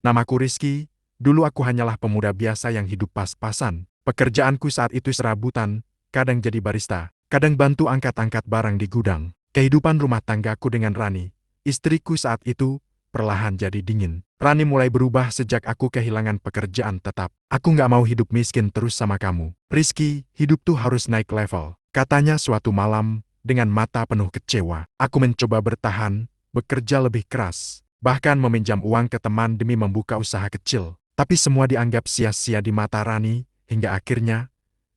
Namaku Rizky, dulu aku hanyalah pemuda biasa yang hidup pas-pasan. Pekerjaanku saat itu serabutan, kadang jadi barista, kadang bantu angkat-angkat barang di gudang. Kehidupan rumah tanggaku dengan Rani, istriku saat itu, perlahan jadi dingin. Rani mulai berubah sejak aku kehilangan pekerjaan tetap. Aku nggak mau hidup miskin terus sama kamu. Rizky, hidup tuh harus naik level. Katanya suatu malam, dengan mata penuh kecewa. Aku mencoba bertahan, bekerja lebih keras. Bahkan meminjam uang ke teman demi membuka usaha kecil. Tapi semua dianggap sia-sia di mata Rani, hingga akhirnya,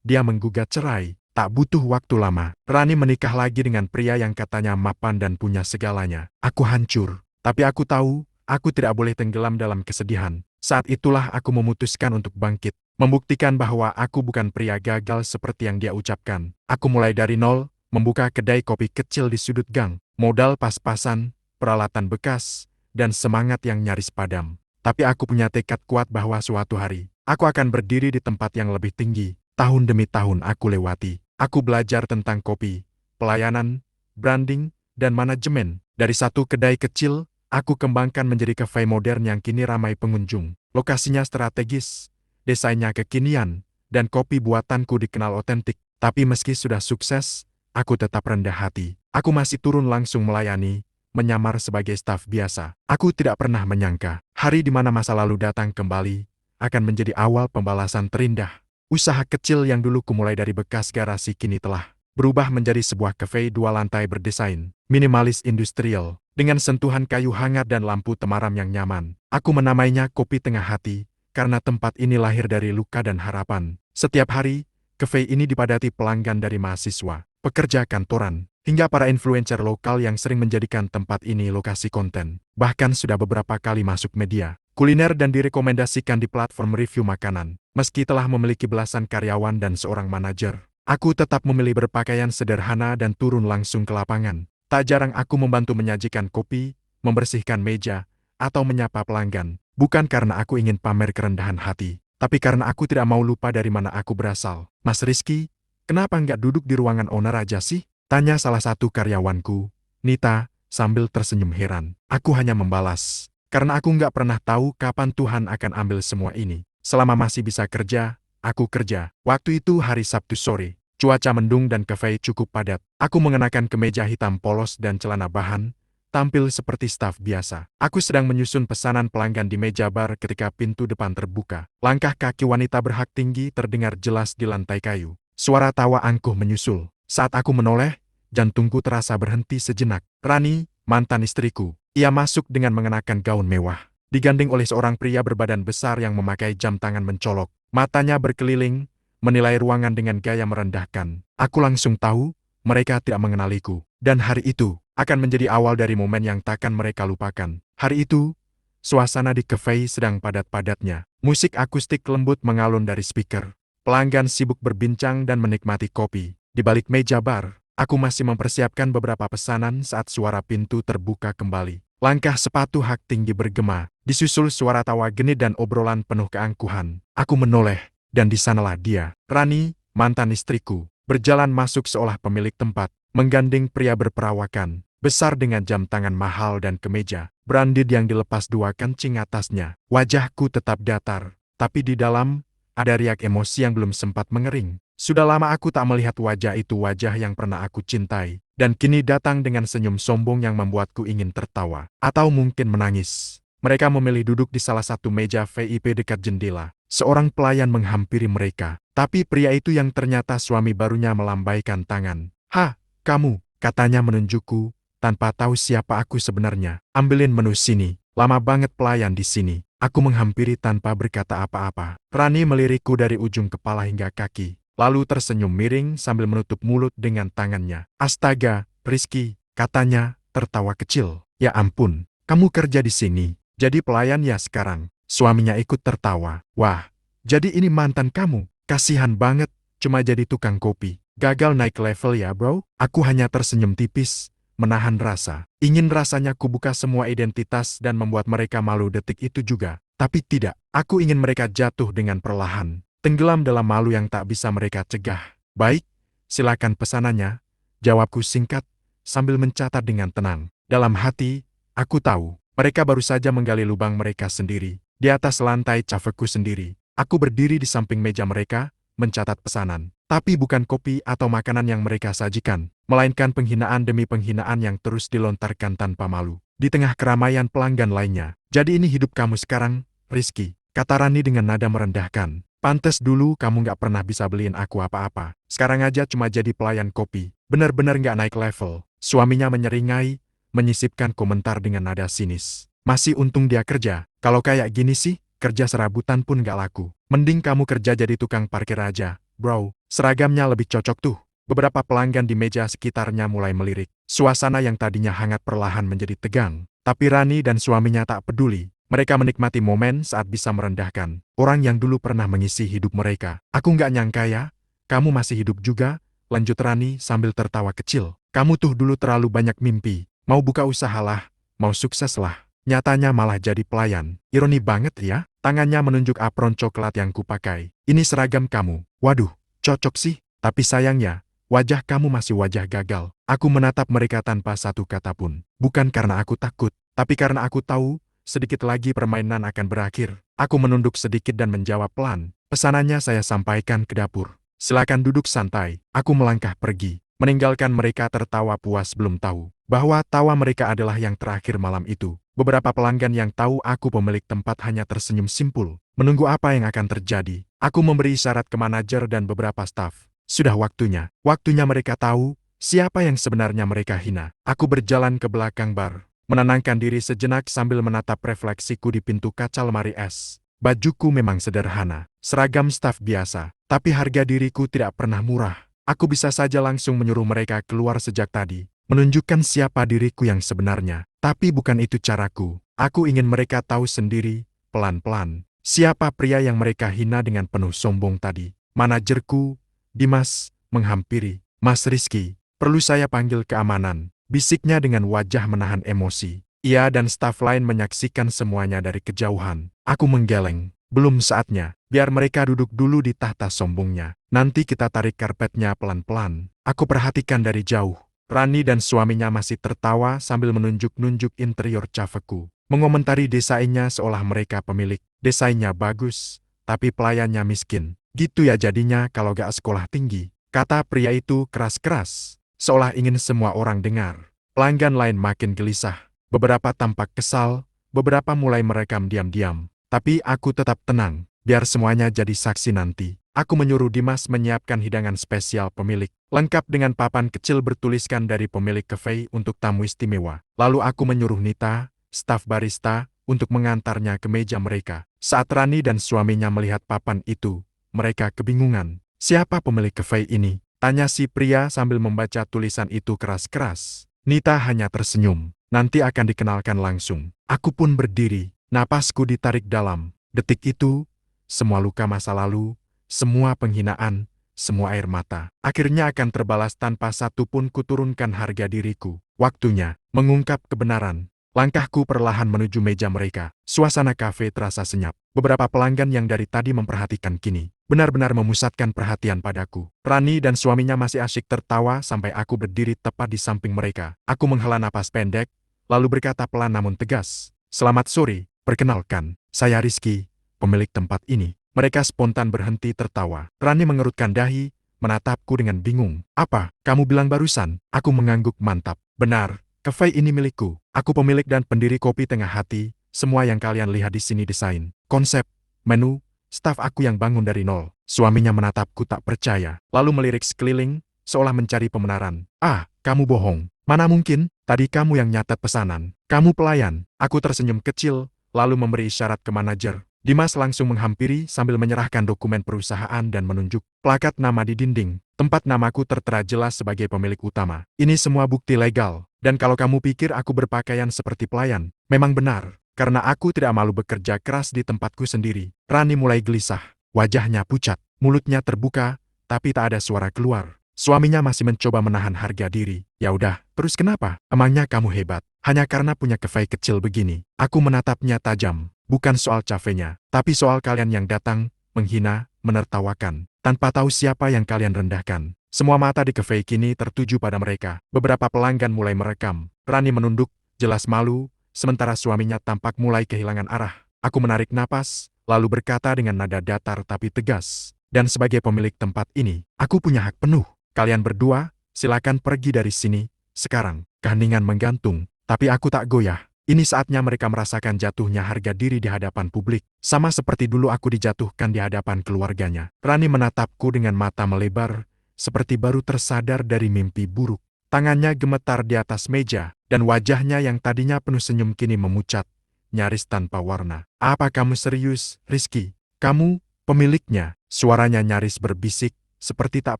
dia menggugat cerai. Tak butuh waktu lama, Rani menikah lagi dengan pria yang katanya mapan dan punya segalanya. Aku hancur. Tapi aku tahu, aku tidak boleh tenggelam dalam kesedihan. Saat itulah aku memutuskan untuk bangkit. Membuktikan bahwa aku bukan pria gagal seperti yang dia ucapkan. Aku mulai dari nol, membuka kedai kopi kecil di sudut gang. Modal pas-pasan, peralatan bekas, dan semangat yang nyaris padam. Tapi aku punya tekad kuat bahwa suatu hari, aku akan berdiri di tempat yang lebih tinggi. Tahun demi tahun aku lewati. Aku belajar tentang kopi, pelayanan, branding, dan manajemen. Dari satu kedai kecil, aku kembangkan menjadi cafe modern yang kini ramai pengunjung. Lokasinya strategis, desainnya kekinian, dan kopi buatanku dikenal otentik. Tapi meski sudah sukses, aku tetap rendah hati. Aku masih turun langsung melayani, menyamar sebagai staf biasa. Aku tidak pernah menyangka, hari di mana masa lalu datang kembali, akan menjadi awal pembalasan terindah. Usaha kecil yang dulu kumulai dari bekas garasi kini telah berubah menjadi sebuah kafe 2 lantai berdesain minimalis industrial, dengan sentuhan kayu hangat dan lampu temaram yang nyaman. Aku menamainya Kopi Tengah Hati, karena tempat ini lahir dari luka dan harapan. Setiap hari, kafe ini dipadati pelanggan dari mahasiswa, pekerja kantoran, hingga para influencer lokal yang sering menjadikan tempat ini lokasi konten. Bahkan sudah beberapa kali masuk media kuliner dan direkomendasikan di platform review makanan. Meski telah memiliki belasan karyawan dan seorang manajer, aku tetap memilih berpakaian sederhana dan turun langsung ke lapangan. Tak jarang aku membantu menyajikan kopi, membersihkan meja, atau menyapa pelanggan. Bukan karena aku ingin pamer kerendahan hati, tapi karena aku tidak mau lupa dari mana aku berasal. Mas Rizky, kenapa nggak duduk di ruangan owner aja sih? Tanya salah satu karyawanku, Nita, sambil tersenyum heran. Aku hanya membalas, karena aku nggak pernah tahu kapan Tuhan akan ambil semua ini. Selama masih bisa kerja, aku kerja. Waktu itu hari Sabtu sore. Cuaca mendung dan kafe cukup padat. Aku mengenakan kemeja hitam polos dan celana bahan, tampil seperti staf biasa. Aku sedang menyusun pesanan pelanggan di meja bar ketika pintu depan terbuka. Langkah kaki wanita berhak tinggi terdengar jelas di lantai kayu. Suara tawa angkuh menyusul. Saat aku menoleh, jantungku terasa berhenti sejenak. Rani, mantan istriku. Ia masuk dengan mengenakan gaun mewah, digandeng oleh seorang pria berbadan besar yang memakai jam tangan mencolok. Matanya berkeliling, menilai ruangan dengan gaya merendahkan. Aku langsung tahu, mereka tidak mengenaliku. Dan hari itu akan menjadi awal dari momen yang takkan mereka lupakan. Hari itu, suasana di kafe sedang padat-padatnya. Musik akustik lembut mengalun dari speaker. Pelanggan sibuk berbincang dan menikmati kopi. Di balik meja bar, aku masih mempersiapkan beberapa pesanan saat suara pintu terbuka kembali. Langkah sepatu hak tinggi bergema, disusul suara tawa genit dan obrolan penuh keangkuhan. Aku menoleh, dan di sanalah dia, Rani, mantan istriku, berjalan masuk seolah pemilik tempat, menggandeng pria berperawakan, besar dengan jam tangan mahal dan kemeja branded yang dilepas 2 kancing atasnya. Wajahku tetap datar, tapi di dalam, ada riak emosi yang belum sempat mengering. Sudah lama aku tak melihat wajah itu, wajah yang pernah aku cintai, dan kini datang dengan senyum sombong yang membuatku ingin tertawa, atau mungkin menangis. Mereka memilih duduk di salah satu meja VIP dekat jendela. Seorang pelayan menghampiri mereka, tapi pria itu yang ternyata suami barunya melambaikan tangan. "Ha, kamu," katanya menunjukku, tanpa tahu siapa aku sebenarnya. "Ambilin menu sini, lama banget pelayan di sini." Aku menghampiri tanpa berkata apa-apa. Rani melirikku dari ujung kepala hingga kaki, lalu tersenyum miring sambil menutup mulut dengan tangannya. "Astaga, Rizky," katanya, tertawa kecil. "Ya ampun, kamu kerja di sini, jadi pelayan ya sekarang?" Suaminya ikut tertawa. "Wah, jadi ini mantan kamu? Kasihan banget, cuma jadi tukang kopi. Gagal naik level ya bro?" Aku hanya tersenyum tipis, menahan rasa. Ingin rasanya kubuka semua identitas dan membuat mereka malu detik itu juga. Tapi tidak, aku ingin mereka jatuh dengan perlahan, tenggelam dalam malu yang tak bisa mereka cegah. "Baik, silakan pesanannya," jawabku singkat, sambil mencatat dengan tenang. Dalam hati, aku tahu, mereka baru saja menggali lubang mereka sendiri. Di atas lantai cafeku sendiri, aku berdiri di samping meja mereka, mencatat pesanan. Tapi bukan kopi atau makanan yang mereka sajikan, melainkan penghinaan demi penghinaan yang terus dilontarkan tanpa malu. Di tengah keramaian pelanggan lainnya. Jadi ini hidup kamu sekarang, Rizky, kata Rani dengan nada merendahkan. Pantes dulu kamu nggak pernah bisa beliin aku apa-apa. Sekarang aja cuma jadi pelayan kopi. Benar-benar nggak naik level. Suaminya menyeringai, menyisipkan komentar dengan nada sinis. Masih untung dia kerja. Kalau kayak gini sih, kerja serabutan pun nggak laku. Mending kamu kerja jadi tukang parkir aja, bro. Seragamnya lebih cocok tuh. Beberapa pelanggan di meja sekitarnya mulai melirik. Suasana yang tadinya hangat perlahan menjadi tegang. Tapi Rani dan suaminya tak peduli. Mereka menikmati momen saat bisa merendahkan orang yang dulu pernah mengisi hidup mereka. Aku nggak nyangka ya, kamu masih hidup juga, lanjut Rani sambil tertawa kecil. Kamu tuh dulu terlalu banyak mimpi. Mau buka usaha lah, mau sukses lah. Nyatanya malah jadi pelayan. Ironi banget ya. Tangannya menunjuk apron coklat yang kupakai. Ini seragam kamu. Waduh, cocok sih. Tapi sayangnya, wajah kamu masih wajah gagal. Aku menatap mereka tanpa satu kata pun. Bukan karena aku takut, tapi karena aku tahu, sedikit lagi permainan akan berakhir. Aku menunduk sedikit dan menjawab pelan. Pesanannya saya sampaikan ke dapur. Silakan duduk santai. Aku melangkah pergi, meninggalkan mereka tertawa puas belum tahu bahwa tawa mereka adalah yang terakhir malam itu. Beberapa pelanggan yang tahu aku pemilik tempat hanya tersenyum simpul, menunggu apa yang akan terjadi. Aku memberi isyarat ke manajer dan beberapa staf. Sudah waktunya mereka tahu siapa yang sebenarnya mereka hina. Aku berjalan ke belakang bar, menenangkan diri sejenak sambil menatap refleksiku di pintu kaca lemari es. Bajuku memang sederhana, seragam staf biasa, tapi harga diriku tidak pernah murah. Aku bisa saja langsung menyuruh mereka keluar sejak tadi, menunjukkan siapa diriku yang sebenarnya. Tapi bukan itu caraku. Aku ingin mereka tahu sendiri, pelan-pelan, siapa pria yang mereka hina dengan penuh sombong tadi. Manajerku, Dimas, menghampiri. Mas Rizky, perlu saya panggil keamanan, bisiknya dengan wajah menahan emosi. Ia dan staf lain menyaksikan semuanya dari kejauhan. Aku menggeleng. Belum saatnya, biar mereka duduk dulu di tahta sombongnya. Nanti kita tarik karpetnya pelan-pelan. Aku perhatikan dari jauh. Rani dan suaminya masih tertawa sambil menunjuk-nunjuk interior cafeku. Mengomentari desainnya seolah mereka pemilik. Desainnya bagus, tapi pelayannya miskin. Gitu ya jadinya kalau gak sekolah tinggi. Kata pria itu keras-keras, seolah ingin semua orang dengar. Pelanggan lain makin gelisah. Beberapa tampak kesal, beberapa mulai merekam diam-diam. Tapi aku tetap tenang, biar semuanya jadi saksi nanti. Aku menyuruh Dimas menyiapkan hidangan spesial pemilik, lengkap dengan papan kecil bertuliskan dari pemilik cafe untuk tamu istimewa. Lalu aku menyuruh Nita, staf barista, untuk mengantarnya ke meja mereka. Saat Rani dan suaminya melihat papan itu, mereka kebingungan. Siapa pemilik cafe ini? Tanya si pria sambil membaca tulisan itu keras-keras. Nita hanya tersenyum. Nanti akan dikenalkan langsung. Aku pun berdiri, napasku ditarik dalam. Detik itu, semua luka masa lalu, semua penghinaan, semua air mata, akhirnya akan terbalas tanpa satu pun kuturunkan harga diriku. Waktunya mengungkap kebenaran. Langkahku perlahan menuju meja mereka. Suasana kafe terasa senyap. Beberapa pelanggan yang dari tadi memperhatikan kini benar-benar memusatkan perhatian padaku. Rani dan suaminya masih asyik tertawa sampai aku berdiri tepat di samping mereka. Aku menghela napas pendek, lalu berkata pelan namun tegas, "Selamat sore, perkenalkan, saya Rizky, pemilik tempat ini." Mereka spontan berhenti tertawa. Rani mengerutkan dahi, menatapku dengan bingung. "Apa, kamu bilang barusan?" Aku mengangguk mantap. "Benar, cafe ini milikku. Aku pemilik dan pendiri Kopi Tengah Hati. Semua yang kalian lihat di sini desain, konsep, menu, staf aku yang bangun dari nol." Suaminya menatapku tak percaya, lalu melirik sekeliling, seolah mencari pembenaran. "Ah, kamu bohong. Mana mungkin, tadi kamu yang nyatet pesanan. Kamu pelayan." Aku tersenyum kecil, lalu memberi isyarat ke manajer. Dimas langsung menghampiri sambil menyerahkan dokumen perusahaan dan menunjuk plakat nama di dinding. Tempat namaku tertera jelas sebagai pemilik utama. Ini semua bukti legal. Dan kalau kamu pikir aku berpakaian seperti pelayan, memang benar. Karena aku tidak malu bekerja keras di tempatku sendiri. Rani mulai gelisah. Wajahnya pucat, mulutnya terbuka, tapi tak ada suara keluar. Suaminya masih mencoba menahan harga diri. "Ya udah, terus kenapa? Emangnya kamu hebat? Hanya karena punya cafe kecil begini." Aku menatapnya tajam. Bukan soal cafenya, tapi soal kalian yang datang, menghina, menertawakan, tanpa tahu siapa yang kalian rendahkan. Semua mata di cafe kini tertuju pada mereka. Beberapa pelanggan mulai merekam. Rani menunduk, jelas malu, sementara suaminya tampak mulai kehilangan arah. Aku menarik napas, lalu berkata dengan nada datar tapi tegas. Dan sebagai pemilik tempat ini, aku punya hak penuh. Kalian berdua, silakan pergi dari sini, sekarang. Keheningan menggantung, tapi aku tak goyah. Ini saatnya mereka merasakan jatuhnya harga diri di hadapan publik. Sama seperti dulu aku dijatuhkan di hadapan keluarganya. Rani menatapku dengan mata melebar, seperti baru tersadar dari mimpi buruk. Tangannya gemetar di atas meja, dan wajahnya yang tadinya penuh senyum kini memucat, nyaris tanpa warna. Apa kamu serius, Rizky? Kamu, pemiliknya? Suaranya nyaris berbisik, seperti tak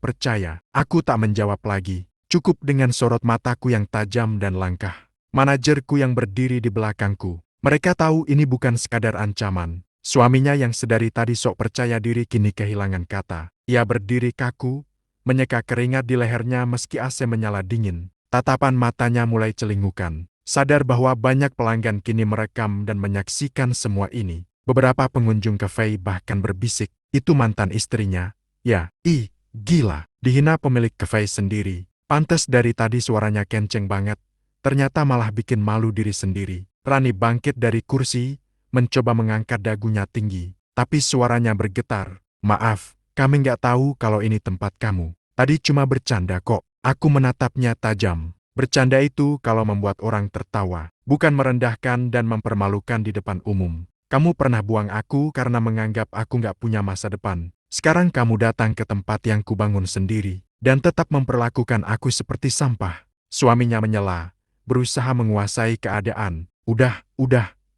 percaya. Aku tak menjawab lagi. Cukup dengan sorot mataku yang tajam dan langkah manajerku yang berdiri di belakangku. Mereka tahu ini bukan sekadar ancaman. Suaminya yang sedari tadi sok percaya diri kini kehilangan kata. Ia berdiri kaku, menyeka keringat di lehernya meski AC menyala dingin. Tatapan matanya mulai celingukan. Sadar bahwa banyak pelanggan kini merekam dan menyaksikan semua ini. Beberapa pengunjung kafe bahkan berbisik, itu mantan istrinya. Ya, gila. Dihina pemilik kafe sendiri. Pantes dari tadi suaranya kenceng banget. Ternyata malah bikin malu diri sendiri. Rani bangkit dari kursi, mencoba mengangkat dagunya tinggi. Tapi suaranya bergetar. Maaf, kami nggak tahu kalau ini tempat kamu. Tadi cuma bercanda kok. Aku menatapnya tajam. Bercanda itu kalau membuat orang tertawa. Bukan merendahkan dan mempermalukan di depan umum. Kamu pernah buang aku karena menganggap aku nggak punya masa depan. Sekarang kamu datang ke tempat yang kubangun sendiri. Dan tetap memperlakukan aku seperti sampah. Suaminya menyela, berusaha menguasai keadaan. Udah,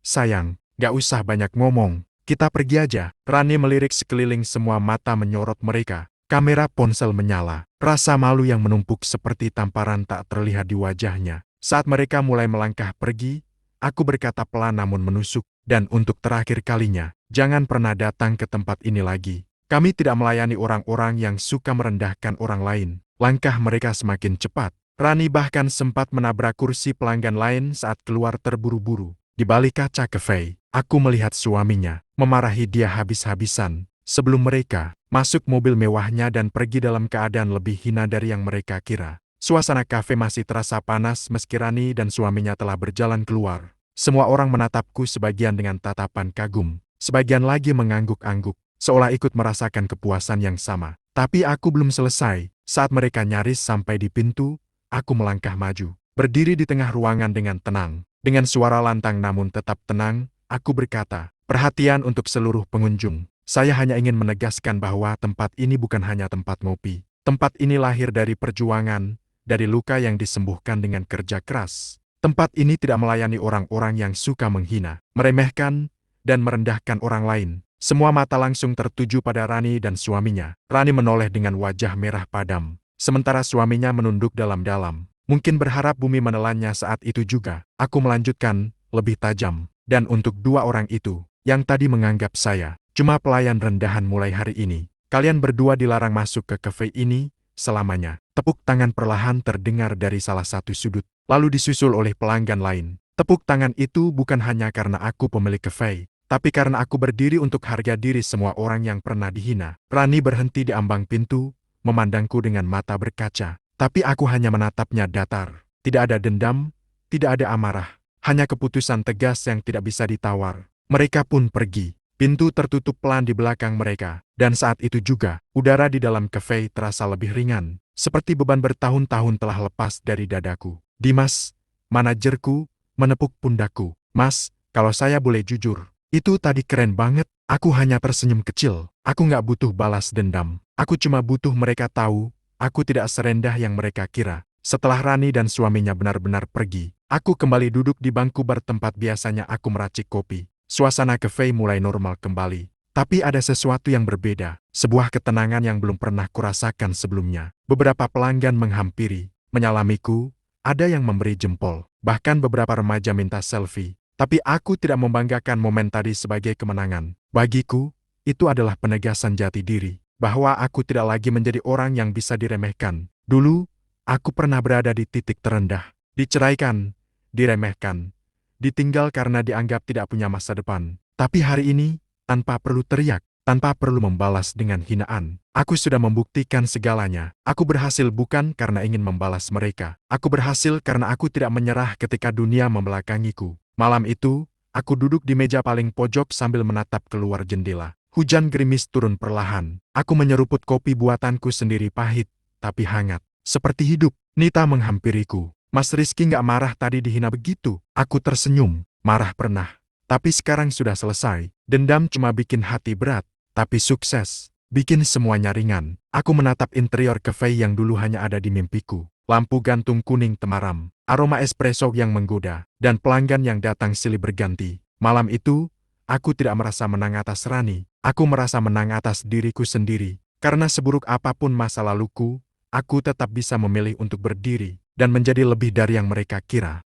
sayang, gak usah banyak ngomong. Kita pergi aja. Rani melirik sekeliling, semua mata menyorot mereka. Kamera ponsel menyala. Rasa malu yang menumpuk seperti tamparan tak terlihat di wajahnya. Saat mereka mulai melangkah pergi, aku berkata pelan namun menusuk. Dan untuk terakhir kalinya, jangan pernah datang ke tempat ini lagi. Kami tidak melayani orang-orang yang suka merendahkan orang lain. Langkah mereka semakin cepat. Rani bahkan sempat menabrak kursi pelanggan lain saat keluar terburu-buru. Di balik kaca kafe, aku melihat suaminya memarahi dia habis-habisan sebelum mereka masuk mobil mewahnya dan pergi dalam keadaan lebih hina dari yang mereka kira. Suasana kafe masih terasa panas meski Rani dan suaminya telah berjalan keluar. Semua orang menatapku, sebagian dengan tatapan kagum, sebagian lagi mengangguk-angguk, seolah ikut merasakan kepuasan yang sama. Tapi aku belum selesai. Saat mereka nyaris sampai di pintu, aku melangkah maju, berdiri di tengah ruangan dengan tenang. Dengan suara lantang namun tetap tenang, aku berkata, perhatian untuk seluruh pengunjung. Saya hanya ingin menegaskan bahwa tempat ini bukan hanya tempat ngopi. Tempat ini lahir dari perjuangan, dari luka yang disembuhkan dengan kerja keras. Tempat ini tidak melayani orang-orang yang suka menghina, meremehkan, dan merendahkan orang lain. Semua mata langsung tertuju pada Rani dan suaminya. Rani menoleh dengan wajah merah padam, sementara suaminya menunduk dalam-dalam. Mungkin berharap bumi menelannya saat itu juga. Aku melanjutkan, lebih tajam. Dan untuk dua orang itu, yang tadi menganggap saya cuma pelayan rendahan mulai hari ini, kalian berdua dilarang masuk ke kafe ini selamanya. Tepuk tangan perlahan terdengar dari salah satu sudut, lalu disusul oleh pelanggan lain. Tepuk tangan itu bukan hanya karena aku pemilik kafe, tapi karena aku berdiri untuk harga diri semua orang yang pernah dihina. Rani berhenti di ambang pintu, memandangku dengan mata berkaca. Tapi aku hanya menatapnya datar. Tidak ada dendam, tidak ada amarah. Hanya keputusan tegas yang tidak bisa ditawar. Mereka pun pergi. Pintu tertutup pelan di belakang mereka. Dan saat itu juga, udara di dalam kafe terasa lebih ringan. Seperti beban bertahun-tahun telah lepas dari dadaku. Dimas, manajerku, menepuk pundakku. Mas, kalau saya boleh jujur, itu tadi keren banget. Aku hanya tersenyum kecil. Aku nggak butuh balas dendam. Aku cuma butuh mereka tahu, aku tidak serendah yang mereka kira. Setelah Rani dan suaminya benar-benar pergi, aku kembali duduk di bangku bar tempat biasanya aku meracik kopi. Suasana kafe mulai normal kembali. Tapi ada sesuatu yang berbeda, sebuah ketenangan yang belum pernah kurasakan sebelumnya. Beberapa pelanggan menghampiri, menyalamiku, ada yang memberi jempol, bahkan beberapa remaja minta selfie. Tapi aku tidak membanggakan momen tadi sebagai kemenangan. Bagiku, itu adalah penegasan jati diri, bahwa aku tidak lagi menjadi orang yang bisa diremehkan. Dulu, aku pernah berada di titik terendah, diceraikan, diremehkan, ditinggal karena dianggap tidak punya masa depan. Tapi hari ini, tanpa perlu teriak, tanpa perlu membalas dengan hinaan, aku sudah membuktikan segalanya. Aku berhasil bukan karena ingin membalas mereka. Aku berhasil karena aku tidak menyerah ketika dunia membelakangiku. Malam itu, Aku duduk di meja paling pojok sambil menatap keluar jendela. Hujan gerimis turun perlahan. Aku menyeruput kopi buatanku sendiri pahit, tapi hangat. Seperti hidup, Nita menghampiriku. Mas Rizky nggak marah tadi dihina begitu. Aku tersenyum, marah pernah. Tapi sekarang sudah selesai. Dendam cuma bikin hati berat, tapi sukses bikin semuanya ringan. Aku menatap interior cafe yang dulu hanya ada di mimpiku. Lampu gantung kuning temaram, aroma espresso yang menggoda, dan pelanggan yang datang silih berganti. Malam itu, aku tidak merasa menang atas Rani. Aku merasa menang atas diriku sendiri. Karena seburuk apapun masa laluku, aku tetap bisa memilih untuk berdiri dan menjadi lebih dari yang mereka kira.